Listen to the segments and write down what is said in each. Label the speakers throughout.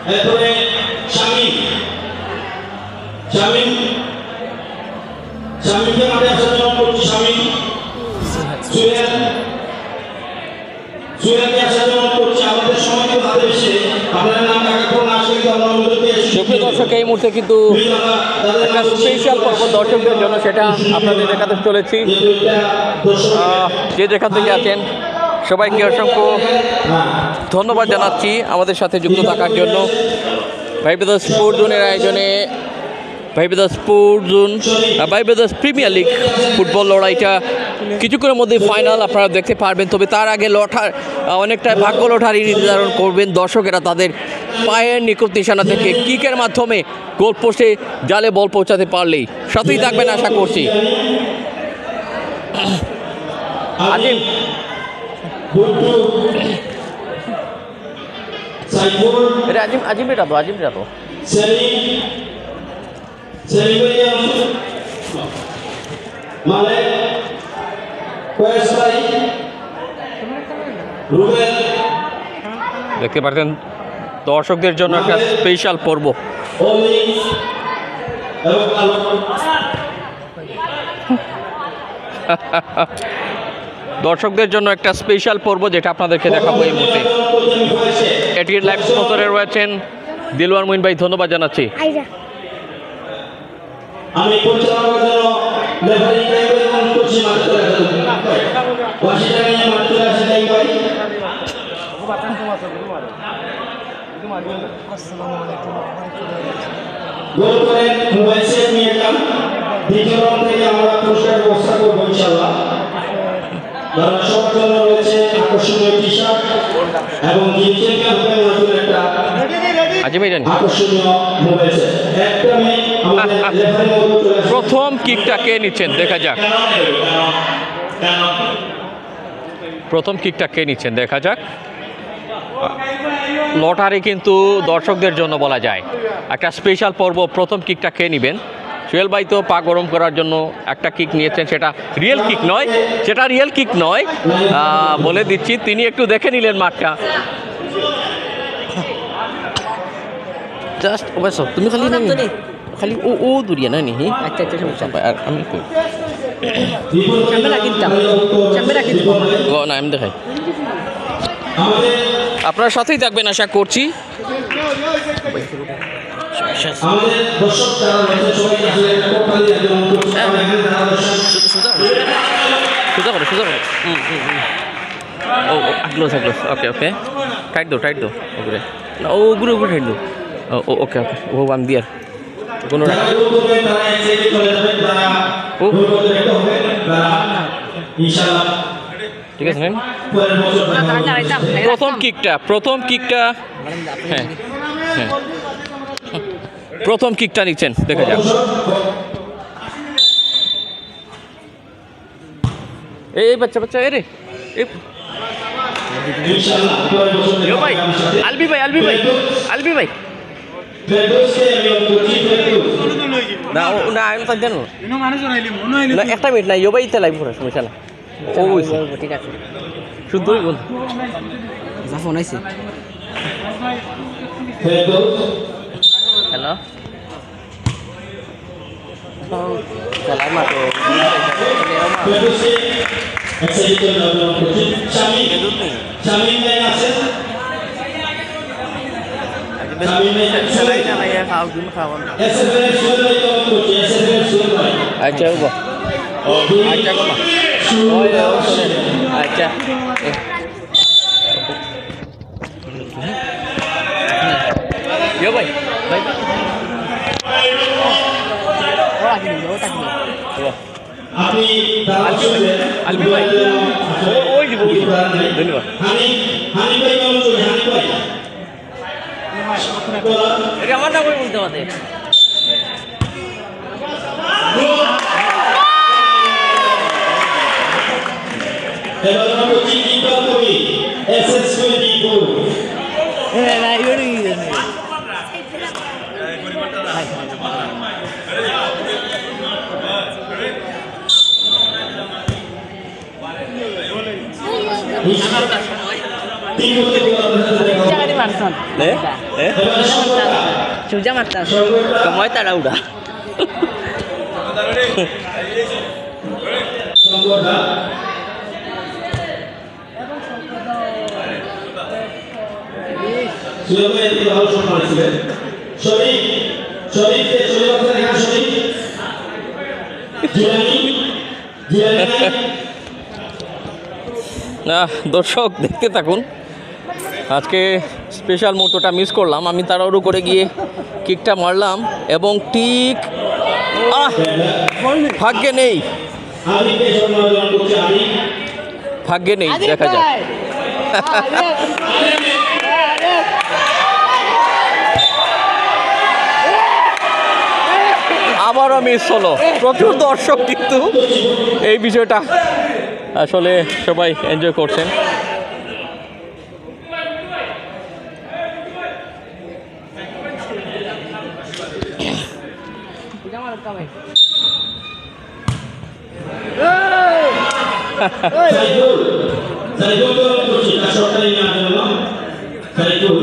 Speaker 1: এরপরে শামিম শামিম শামিমকে মাঠে আসার জন্য করছি শামিম সুহেল সুহেলকে আসার জন্য করছি আমাদের সময় তো হাতে বেশি আপনার নাম টাকা করে না আসলে আমরা অনুরোধ
Speaker 2: সুপ্রিয় দর্শক এই মুহূর্তে কিন্তু একটা স্পেশাল পর্ব দর্শকদের জন্য সেটা আপনাদের দেখাতে চলেছি যে যেখান থেকে আছেন সবাইকে অসংখ্য ধন্যবাদ জানাচ্ছি আমাদের সাথে যুক্ত থাকার জন্য ভাই ব্রাদার্স স্পোর্টস জোনের আয়োজনে ভাই ব্রাদার্স স্পোর্টস জোন ভাই ব্রাদার্স প্রিমিয়ার লিগ ফুটবল লড়াইটা কিছুক্ষণের মধ্যে ফাইনাল আপনারা দেখতে পারবেন। তবে তার আগে অনেকটা ভাগ্য লটারি নির্ধারণ করবেন দর্শকেরা তাদের পায়ের নিকট নিশানা থেকে কিকের মাধ্যমে গোল পোস্টে জালে বল পৌঁছাতে পারলেই সাথেই থাকবেন আশা করছি। আজিম আজিম এটা তো দেখতে পাচ্ছেন দর্শকদের জন্য একটা স্পেশাল পর্ব। দর্শকদের জন্য একটা স্পেশাল পর্ব যেটা আপনাদেরকে দেখাবো এই মুহূর্তে। এটির লাইভ স্পন্সরে রয়েছেন দিলওয়ার মুইন ভাই, ধন্যবাদ জানাচ্ছি।
Speaker 1: আমি পরিচালনার জন্য লেফারি টাইমে মন করছি মাত্র 80 টাকা নিয়ে মাত্র 80 টাকা ভাই। গোল করে মোবাইল সেট নিয়ে এলাম। দ্বিতীয় রাউন্ড থেকে আমরা পুরস্কার ব্যবস্থা করব ইনশাআল্লাহ। যারা সবার জন্য রয়েছে আকর্ষণীয় টি-শার্ট এবং চ্যাম্পিয়ন হবে নতুন একটা আকর্ষণীয় মোবাইল সেট। একটা
Speaker 2: প্রথম কিকটা কে নিচ্ছেন দেখা যাক, প্রথম কিকটা কে নিচ্ছেন দেখা যাক। লটারি কিন্তু দর্শকদের জন্য বলা যায় একটা স্পেশাল পর্ব। প্রথম কিকটা কে নেবেন? সোহেল ভাই তো পা গরম করার জন্য একটা কিক নিয়েছেন, সেটা রিয়েল কিক নয়, বলে দিচ্ছি। তিনি একটু দেখে নিলেন মাঠটা। জাস্ট অবশ্য তুমি খালি ও দুরিয়া না নি। আচ্ছা আর আমি না আমি দেখাই, আপনার সাথেই থাকবেন আশা করছি। সোজা করো ওকে টাইট দো ওগুলো না ওগুলো টাইট দো ওকে ও আমি দিয়ার কোনো ঠিক আছে। প্রথম কিকটা হ্যাঁ প্রথম কিকটা নিচ্ছেন দেখা যাক। এই বাচ্চা এরে ভাই আলবি ভাই না আমি তো জানো না, একটা মিনিট না ইয়ে ভাই লাইভ করার সমস্যা না। ও ঠিক আছে শুদ্ধই বল যা ফোন আইছে। হ্যালো আচ্ছা আচ্ছা yo ভাই
Speaker 1: আপনি
Speaker 2: আলবি ভাই ওই দিব ধন্যবাদ।
Speaker 1: হানি ভাই
Speaker 2: এটা আমার নাম বলতে আমাদের
Speaker 1: এবার আমরা চিঠি করি SS24
Speaker 2: না ইউনি
Speaker 1: তিন
Speaker 3: Sudah mata.
Speaker 2: Kamu tak ada udah.
Speaker 1: সুযোগ পেয়ে ভালো শট মারছিলেন শরীফ শরীফকে চলে আসছে এখানে শরীফ জিলানি
Speaker 2: না দর্শক দেখতে থাকুন আজকে স্পেশাল মুহূর্তটা মিস করলাম আমি তাড়াহুড়ো করে গিয়ে কিকটা মারলাম এবং ঠিক ভাগ্যে নেই
Speaker 1: আদিকে সম্মান করছে আদি
Speaker 2: ভাগ্যে নেই দেখা যাক আবারও মিস হলো প্রচুর দর্শক কিন্তু এই বিষয়টা আসলে সবাই এনজয় করছেন
Speaker 1: সাইদুল তো করছে তার শটটা নিয়ে আসে না সাইদুল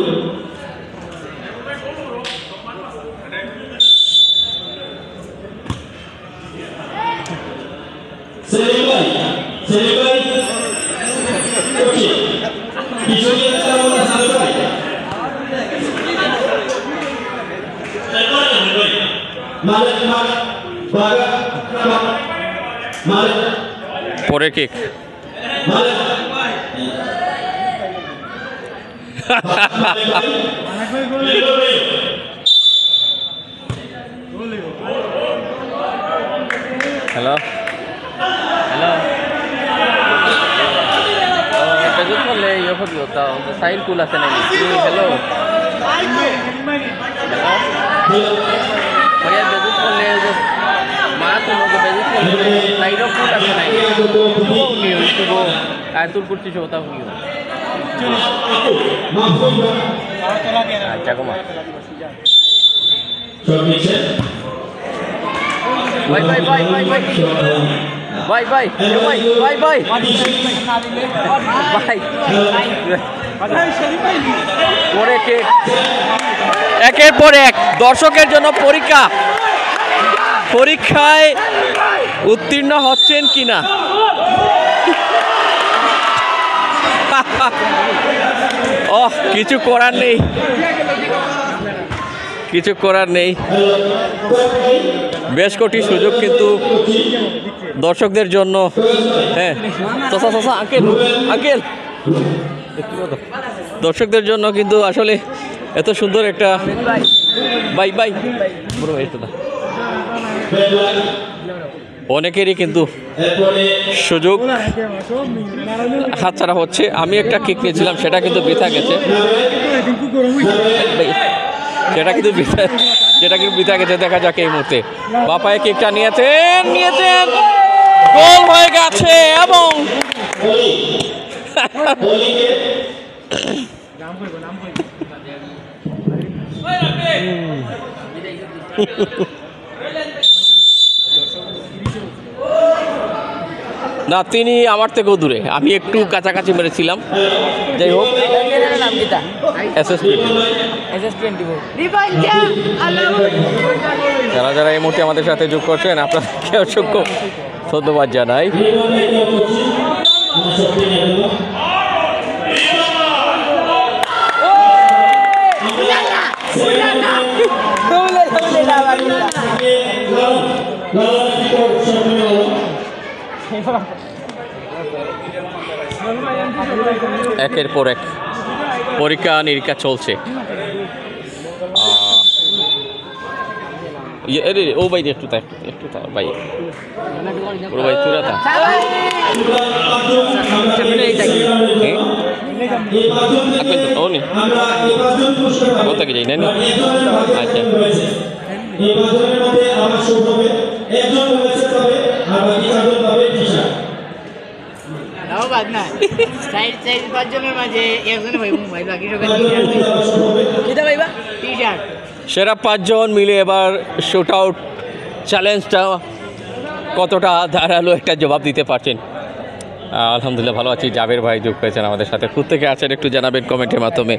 Speaker 1: সেলিম ভাই করছে পিছনে একটা বলা সাইদুল ভাই মালিক বাগা মালিক
Speaker 2: পরে কিক হ্যালো হ্যালো বেজুত করলে ইয়ে হবি হতা সাইল কুল আছে নাকি হ্যালো भैया बेजूत करले माँ तुम लोग बेजूत करले साइड ऑफ फूड আছে নাই वो आयतुल कुर्ती से होता हुई अच्छा को मार भाई भाई भाई भाई भाई भाई भाई भाई भाई भाई পরে কে একের পর এক দর্শকের জন্য পরীক্ষায় উত্তীর্ণ হচ্ছেন কিনা কিছু করার নেই বেশ কটি সুযোগ কিন্তু দর্শকদের জন্য হ্যাঁ আঙ্কেল দর্শকদের জন্য কিন্তু আসলে এত সুন্দর একটা বাই অনেকেরই কিন্তু সুযোগ হাতছাড়া হচ্ছে আমি একটা কিক নিয়েছিলাম সেটা কিন্তু বৃথা গেছে দেখা যাক এই মুহূর্তে বাপায় কিকটা নিয়েছেন গোল হয়ে গেছে এবং না তিনি আমার থেকেও দূরে আমি একটু কাছাকাছি মেরেছিলাম যাই হোক যারা এই মুহূর্তে আমাদের সাথে যোগ করছেন আপনাদেরকে অসংখ্য ধন্যবাদ জানাই একের পর এক পরীক্ষা নিরীক্ষা চলছে ও ভাই একটু ভাই ও ভাই তুরা তা কোথাকে যাই না আচ্ছা সেরা 5 জন মিলে এবার শুট আউট চ্যালেঞ্জটা কতটা ধারালো একটা জবাব দিতে পারছেন আলহামদুলিল্লাহ ভালো আছি জাবের ভাই যোগ হয়েছেন আমাদের সাথে কোথা থেকে আছেন একটু জানাবেন কমেন্টের মাধ্যমে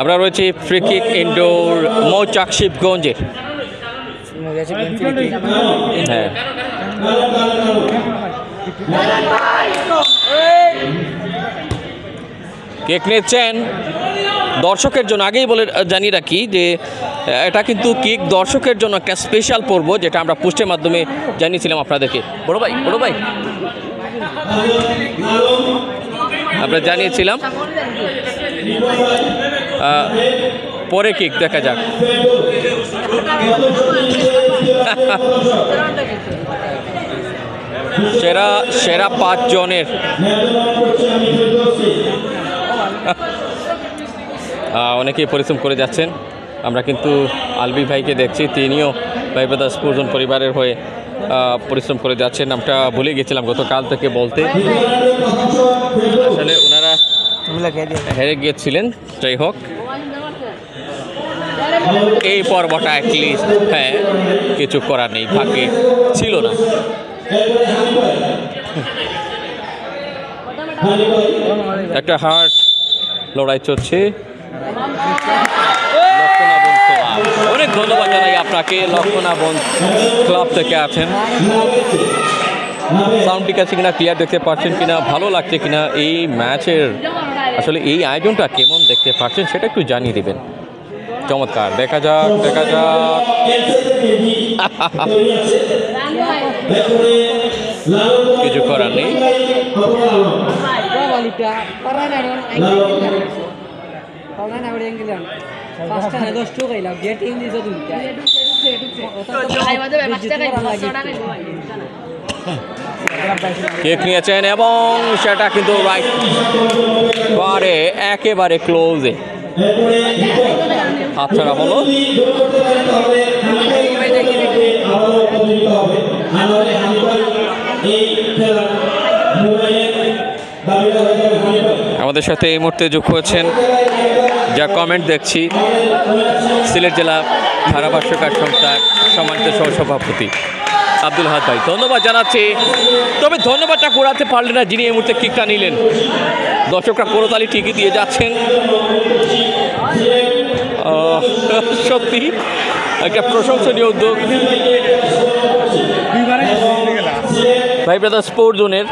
Speaker 2: আমরা রয়েছি ফ্রি কিক ইনডোর মৌচাক শিবগঞ্জে। হ্যাঁ, কেক নিচ্ছেন দর্শকের জন্য। আগেই বলে জানিয়ে রাখি যে এটা কিন্তু কেক দর্শকের জন্য একটা স্পেশাল পর্ব, যেটা আমরা পোস্টের মাধ্যমে জানিয়েছিলাম আপনাদেরকে। বড় ভাই আমরা জানিয়েছিলাম। পরে কেক দেখা যাক। সেরা 5 জনের অনেকেই পরিশ্রম করে যাচ্ছেন। আমরা কিন্তু আলবি ভাইকে দেখছি, তিনিও ভাইবাদা স্পোর্টজন পরিবারের হয়ে পরিশ্রম করে যাচ্ছেন। নামটা ভুলে গেছিলাম গতকাল থেকে বলতে, আসলে ওনারা হেরে গিয়েছিলেন। যাই হোক, এই পর্বটা অ্যাটলিস্ট হ্যাঁ কিছু করার নেই, ভাগ্যে ছিল না। একটা হার্ট লড়াই চলছে। অনেক ধন্যবাদ জানাই আপনাকে, লক্ষণাবন ক্লাব থেকে আছেন। সাউন্ড ঠিক আছে কিনা, ক্লিয়ার দেখতে পাচ্ছেন কিনা, ভালো লাগছে কিনা, এই ম্যাচের আসলে এই আয়োজনটা কেমন দেখতে পাচ্ছেন সেটা একটু জানিয়ে দেবেন। চমৎকার, দেখা যাক। কিছু করার নেই। কেক নিয়েছেন এবং সেটা কিন্তু রাইট বারে একেবারে ক্লোজে হাতছাড়া হলো। আমাদের সাথে এই মুহূর্তে যুক্ত হয়েছেন, যা কমেন্ট দেখছি, সিলেট জেলা ধারাভাষ্যকার সংস্থার সম্মানিত সহসভাপতি আব্দুল হাদ ভাই, ধন্যবাদ জানাচ্ছি। তবে ধন্যবাদটা করাতে পারলেন না যিনি এই মুহূর্তে কিকটা নিলেন। দর্শকরা করতালি ঠিকই দিয়ে যাচ্ছেন। সত্যি একটা প্রশংসনীয় উদ্যোগ ভাই ব্রাদার স্পোর্ট জোনের।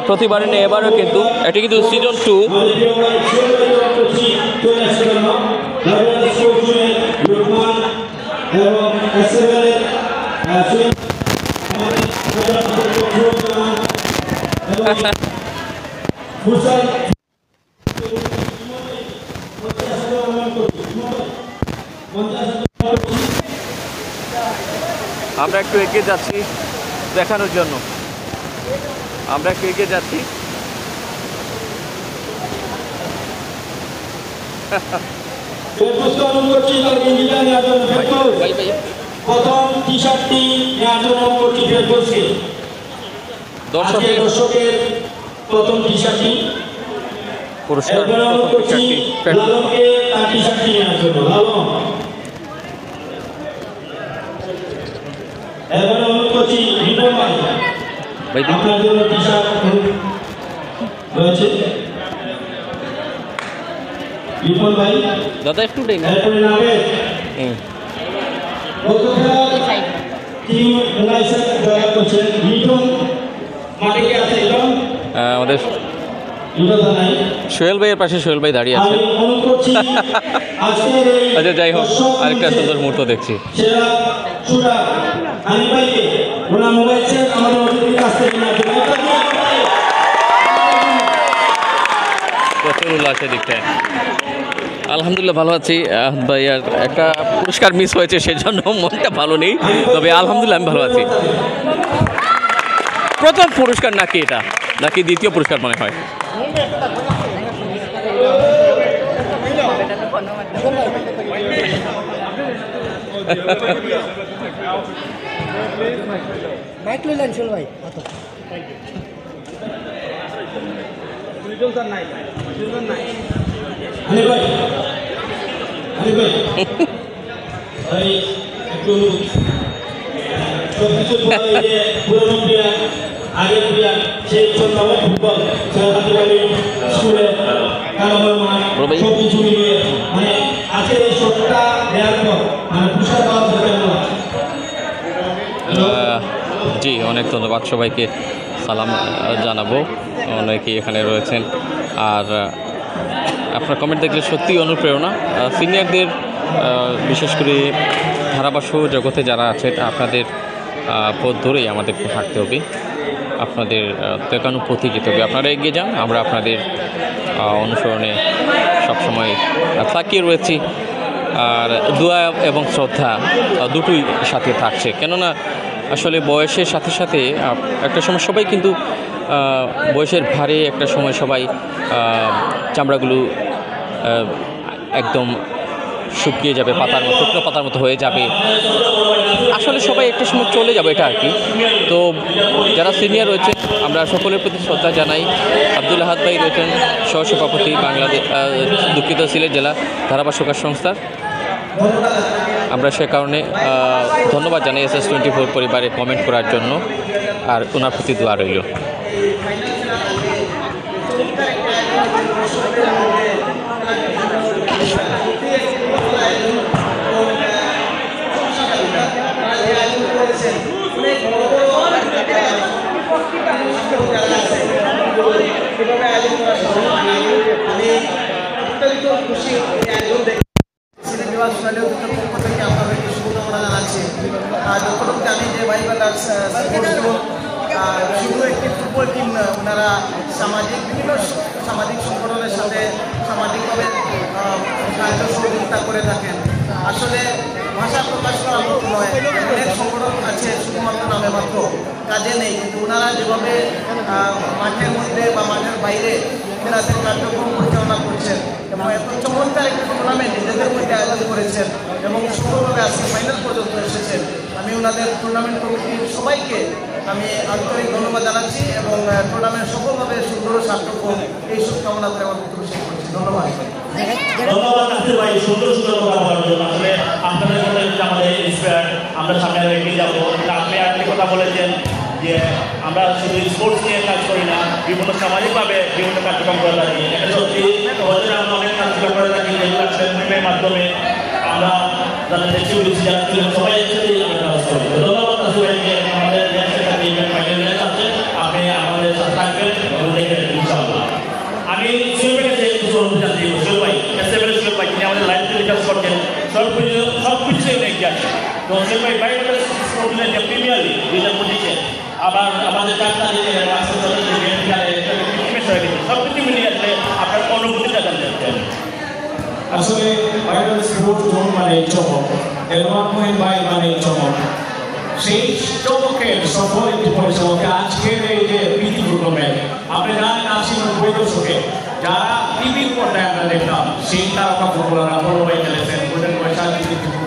Speaker 2: প্রতিবারে নেই, এবারও কিন্তু এটি কিন্তু সিজন 2। আমরা একটু এগিয়ে যাচ্ছি দেখানোর জন্য, আমরা একটু এগিয়ে যাচ্ছি।
Speaker 1: প্রথম টি শার্টটি দর্শকের প্রথম টি শার্টটি
Speaker 2: পুরস্কার দাদা একটু দেন। আমাদের সোহেল ভাইয়ের পাশে সোহেল ভাই দাঁড়িয়ে আছে। আচ্ছা, যাই হোক, আরেকটা সুন্দর মুহূর্ত দেখছি। প্রচুর উল্লাসের দিকটায় আলহামদুলিল্লাহ ভালো আছি ভাই। আর একটা পুরস্কার মিস হয়েছে, সেজন্য মনটা ভালো নেই, তবে আলহামদুলিল্লাহ আমি ভালো আছি। প্রথম পুরস্কার নাকি এটা, নাকি দ্বিতীয় পুরস্কার মনে হয়?
Speaker 1: আগের প্লেয়ার সেই ফুটবল স্কুলে সবকিছু মিলিয়ে মানে আজকে এই শটটা দেওয়ার পর মানে পুরস্কার পাওয়ার পর কেমন লাগছে?
Speaker 2: জি, অনেক ধন্যবাদ সবাইকে, সালাম জানাবো, অনেকেই এখানে রয়েছেন। আর আপনার কমেন্ট দেখলে সত্যিই অনুপ্রেরণা। সিনিয়রদের বিশেষ করে ধারাভাষ্য জগতে যারা আছে আপনাদের পথ ধরেই আমাদেরকে হাঁটতে হবে, আপনাদের দেখানো পথে যেতে হবে। আপনারা এগিয়ে যান, আমরা আপনাদের অনুসরণে সবসময় তাকিয়ে রয়েছি। আর দোয়া এবং শ্রদ্ধা দুটোই সাথে থাকছে, কেননা আসলে বয়সের সাথে সাথে একটা সময় সবাই কিন্তু বয়সের ভারে একটা সময় সবাই চামড়াগুলো একদম শুকিয়ে যাবে, পাতার মতো, শুকনো পাতার মতো হয়ে যাবে। আসলে সবাই একটা সময় চলে যাবে, এটা আর কি। তো যারা সিনিয়র রয়েছে আমরা সকলের প্রতি শ্রদ্ধা জানাই। আব্দুল আহাদ ভাই রয়েছেন সহসভাপতি বাংলাদেশ দুঃখিত সিলেট জেলা ধারাভাষ্যকার সংস্থার। আমরা সে কারণে ধন্যবাদ জানাই SS24 পরিবারে কমেন্ট করার জন্য, আর ওনার প্রতি দোয়া রইল।
Speaker 4: জানি যে ভাই ব্রাদার্স শুধু একটি ফুটবল টিম না, ওনারা বিভিন্ন সামাজিক সংগঠনের সাথে সামাজিকভাবে সাহায্য সহযোগিতা করে থাকেন। আসলে ভাষা প্রকাশ করার মতো নয়, অনেক সংগঠন আছে শুধুমাত্র নামে মাত্র, কাজে নেই, কিন্তু ওনারা যেভাবে মাঠের মধ্যে বা মাঠের বাইরে তাদের কার্যক্রম পরিচালনা করছেন এবং এত চমৎকার একটি টুর্নামেন্ট নিজেদের মধ্যে আয়োজন করেছেন এবং সুন্দরভাবে আজকে ফাইনাল পর্যন্ত এসেছেন। আমি ওনাদের টুর্নামেন্ট কমিটির সবাইকে আমি আন্তরিক ধন্যবাদ জানাচ্ছি এবং টুর্নামেন্ট সফলভাবে সুন্দর সার্থক হোক এই শুভকামনা করে আমার বক্তব্য শেষ করছি। ধন্যবাদ।
Speaker 1: ধন্যবাদ আসতে ভাই, সুন্দর সুন্দর কথা বলার জন্য। আসলে আপনাদের মধ্যে আমাদের ইন্সপায়ার, আমরা সামনে এগিয়ে যাবো। আপনি একটি কথা বলেছেন যে আমরা শুধু স্পোর্টস নিয়ে কাজ করি না, বিভিন্ন সামাজিকভাবে বিভিন্ন কার্যক্রম করে থাকি। এটা সত্যি, আমরা অনেক কার্যক্রম করে থাকি যেগুলো ফিল্মের মাধ্যমে আমরা যারা দেখছি বলছি যারা ছিলেন সবাই একসাথে কাজ করি। ধন্যবাদ আসলে আমাদের আছে, আপনি আমাদের সাথে থাকবেন এবং দেখবেন ইনশাআল্লাহ। আমি সুযোগের কাছে কিছু অনুরোধ জানাচ্ছি, সুযোগ ভাই এসএফএল সুযোগ ভাই তিনি আমাদের লাইভ টেলিকাস্ট করছেন, সব কিছু অনেক আছে। তো সুযোগ ভাই ভাই যে প্রিমিয়ার লিগ 2025 আবার আমাদের সব কিছু মিলিয়ে আসলে আপনার অনুভূতিটা জানতে চান।
Speaker 5: আসলে বাইরের স্পোর্টস জোন মানে চমক, এলওয়ান মোহিন ভাই মানে চমক। সেই চমকের সফল একটি পরিচালকে আজকের এই যে প্রীতি টুর্নামেন্ট, আপনি জানেন 80-90 দশকে যারা টিভির পর্দায় আমরা দেখলাম সেই তারকা ফুটবলাররা বড় ভাই খেলেছেন, গোল্ডেন পয়সা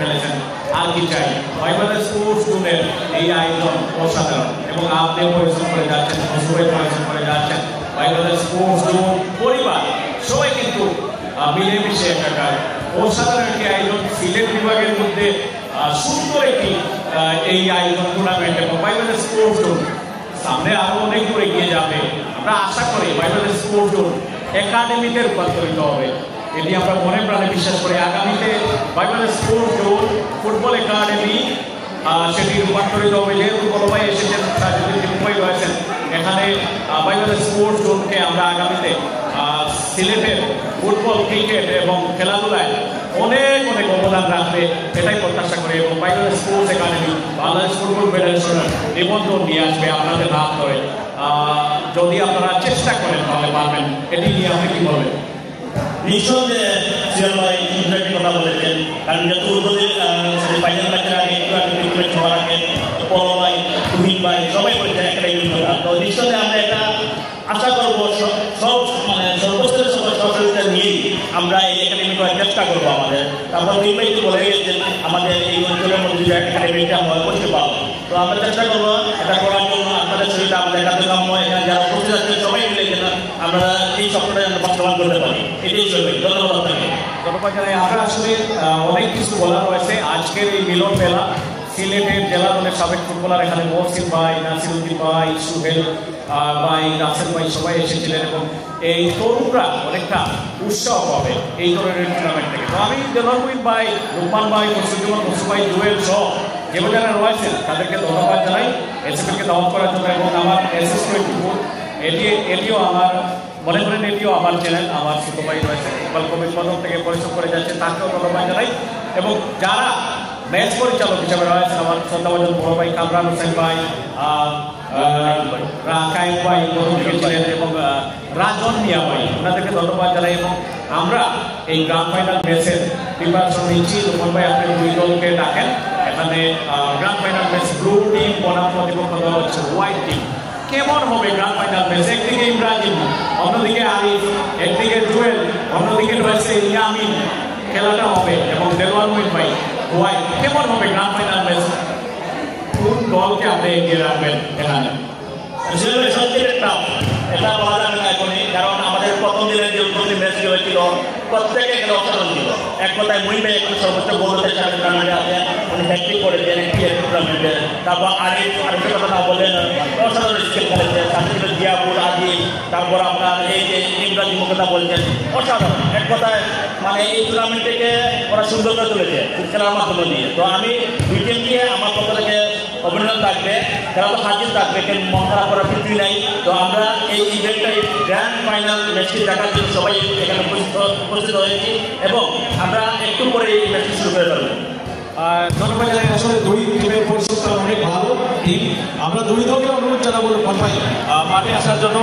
Speaker 5: খেলেছেন। আর কি চাই, বাইরের স্পোর্টস জোনের এই আয়োজন অসাধারণ এবং আপনি পরিশ্রম করে যাচ্ছেন, সবাই পরিশ্রম করে যাচ্ছেন। বাইরের স্পোর্টস জোন পরিবার সবাই কিন্তু মিলেমিশে একটা অসাধারণ একটি আয়োজন। সিলেট বিভাগের মধ্যে সুন্দর একটি এই আয়োজন টুর্নামেন্ট এবং বাইবেলের স্পোর্টস জোন সামনে আরো অনেক দূর এগিয়ে যাবে। আমরা আশা করি বাইবেলের স্পোর্টস জোন একাডেমিতে রূপান্তরিত হবে, এটি আমরা মনে প্রাণে বিশ্বাস করি। আগামীতে বাইবেলের স্পোর্টস জোন ফুটবল একাডেমি সেটি রূপান্তরিত হবে। যেহেতু বড় ভাই এসেছেন, মুম্বাই রয়েছেন, এখানে বাইবেলের স্পোর্টস জোনকে আমরা আগামীতে সিলেটের ফুটবল, ক্রিকেট এবং খেলাধুলায় অনেক অনেক অবদান রাখবে এটাই প্রত্যাশা করি। এবং বাইবেলের স্পোর্টস একাডেমি বাংলাদেশ ফুটবল ফেডারেশনের নিবন্ধন নিয়ে আসবে আপনাদের হাত ধরে। যদি আপনারা চেষ্টা করেন তাহলে পারবেন। এটি নিয়ে আপনি কি বলবেন?
Speaker 1: নিঃসন্দেহে সিয়াল ভাই একটি কথা বলেছেন, কারণ যেহেতু উদ্বোধন ফাইনাল ম্যাচের আগে একটু আগে ট্রিটমেন্ট হওয়ার আগে পল ভাই, তুহিন ভাই সবাই বলছেন একটা কথা। তো নিঃসন্দেহে আমরা এটা আশা করবো সব মানে সর্বস্তরের সহযোগিতা নিয়েই আমরা এই একাডেমি করার চেষ্টা করবো আমাদের। তারপর তুহিন ভাই বলে গেছেন আমাদের এই অঞ্চলের মধ্যে যে একাডেমিটা আমরা করতে পারবো, তো আমরা চেষ্টা করবো এটা করার জন্য। আপনাদের সহিত আমাদের কাছে কাম্য এখানে যারা উপস্থিত আছেন সবাই মিলে যেন আমরা এই স্বপ্নটা যেন বাস্তবায়ন করতে পারি, এটাই চলবে। ধন্যবাদ আপনাকে।
Speaker 5: আমরা আসলে অনেক কিছু বলার রয়েছে আজকের এই মিলন মেলা সিলেটের জেলা দলের সাবেক ফুটবলার এখানে মহসিন ভাই, নাসিরুদ্দিন ভাই, সুহেল ভাই, রাসেল ভাই সবাই এসেছিলেন এবং এই তরুণরা অনেকটা উৎসাহ পাবে এই ধরনের টুর্নামেন্ট থেকে। তো আমি দেলোয়ার মুহিত ভাই, রুম্মান ভাই, মুসুজ্জমান মুসু ভাই, জুয়েল সহ যে যারা রয়েছেন তাদেরকে ধন্যবাদ জানাই এসএফএলকে দাওয়াত করার জন্য এবং আমার এসএস24 এটিও আমার মনে করেন এটিও আমার চ্যানেল, আমার ছোট ভাই রয়েছে ইকবাল কবির পদক থেকে পরিশ্রম করে যাচ্ছে, তাকেও ধন্যবাদ জানাই। এবং যারা ম্যাচ পরিচালক হিসাবে রয়েছেন আমার শ্রদ্ধাভাজন বড় ভাই কামরান হোসেন ভাই, কায়েম ভাই ছিলেন এবং রাজন মিয়া ভাই, ওনাদেরকে ধন্যবাদ জানাই। এবং আমরা এই গ্রান্ড ফাইনাল ম্যাচের প্রিপারেশন নিচ্ছি। রোহন ভাই আপনি 2 দলকে ডাকেন এখানে grand final match blue team বনাম প্রতিপক্ষ দল হচ্ছে হোয়াইট টিম। কেমন হবে গ্রান্ড ফাইনাল ম্যাচ? একদিকে ইব্রাহিম, অন্যদিকে আরিফ, একদিকে জুয়েল, অন্যদিকে রয়েছে ইয়ামিন, খেলাটা হবে এবং দেলোয়ার মুহিত ভাই হোয়াইট। কেমন হবে গ্রান্ড ফাইনাল ম্যাচ? কোন দলকে আপনি এগিয়ে রাখবেন এখানে?
Speaker 6: সত্যি এটা বলা যাবে না এখনই, কারণ আমাদের প্রথম দিনের যে উদ্বোধনী ম্যাচগুলো ছিল প্রত্যেকে এখানে অসাধারণ ছিল। এক কথায় মুহিত ভাই এখন সর্বোচ্চ গোলদের সাথে টুর্নামেন্টে আছে, উনি হ্যাট্রিক করেছেন টুর্নামেন্টে। তারপর আরিফের কথা না বললেন, অসাধারণ স্কিল খেলেছে। সাথে ছিল জিয়াবুল আজিজ, তারপর আপনার এই যে ইব্রাহিম কথা বলছেন, অসাধারণ। এক কথায় মানে এই টুর্নামেন্টটাকে ওরা সুন্দর করে তুলেছে খেলার মাধ্যমে দিয়ে। তো আমি দুই টিমকে আমার পক্ষ থেকে অভিনন্দন থাকবে, খেলা তো হাজির থাকবে, কেন মন খারাপ করার কিছুই নাই। তো আমরা এই ইভেন্টটা গ্র্যান্ড ফাইনাল ম্যাচটি দেখার জন্য সবাই এখানে উপস্থিত হয়েছি এবং আমরা একটু পরে এই ম্যাচটি শুরু করে ফেলবো।
Speaker 5: ধন্যবাদ জানাই। আসলে 2 টিমের পরিস্থিতি অনেক ভালো টিম। আমরা 2 দলকে অনুরোধ জানাবো ভাই মাঠে আসার জন্য।